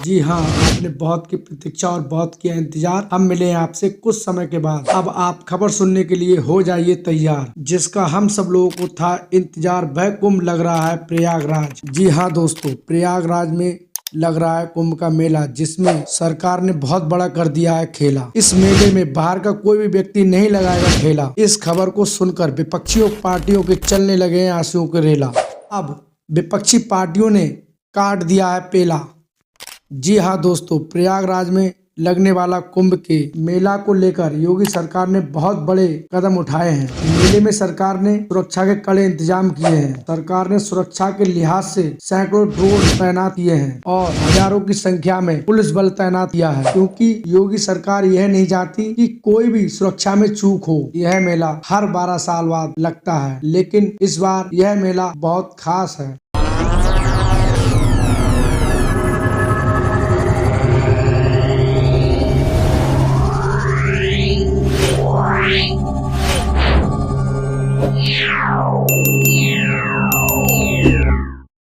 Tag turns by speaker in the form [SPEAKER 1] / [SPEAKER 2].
[SPEAKER 1] जी हाँ, आपने बहुत की प्रतीक्षा और बहुत किया इंतजार। हम मिले हैं आपसे कुछ समय के बाद। अब आप खबर सुनने के लिए हो जाइए तैयार, जिसका हम सब लोगों को था इंतजार। वह कुंभ लग रहा है प्रयागराज। जी हाँ दोस्तों, प्रयागराज में लग रहा है कुंभ का मेला, जिसमें सरकार ने बहुत बड़ा कर दिया है खेला। इस मेले में बाहर का कोई भी व्यक्ति नहीं लगाएगा ठेला। इस खबर को सुनकर विपक्षी पार्टियों के चलने लगे हैं आंसुओं के रेला। अब विपक्षी पार्टियों ने काट दिया है पेला। जी हाँ दोस्तों, प्रयागराज में लगने वाला कुंभ के मेला को लेकर योगी सरकार ने बहुत बड़े कदम उठाए हैं। मेले में सरकार ने सुरक्षा के कड़े इंतजाम किए हैं। सरकार ने सुरक्षा के लिहाज से सैकड़ों ड्रोन तैनात किए हैं और हजारों की संख्या में पुलिस बल तैनात किया है, क्योंकि योगी सरकार यह नहीं चाहती कि कोई भी सुरक्षा में चूक हो। यह मेला हर 12 साल बाद लगता है, लेकिन इस बार यह मेला बहुत खास है।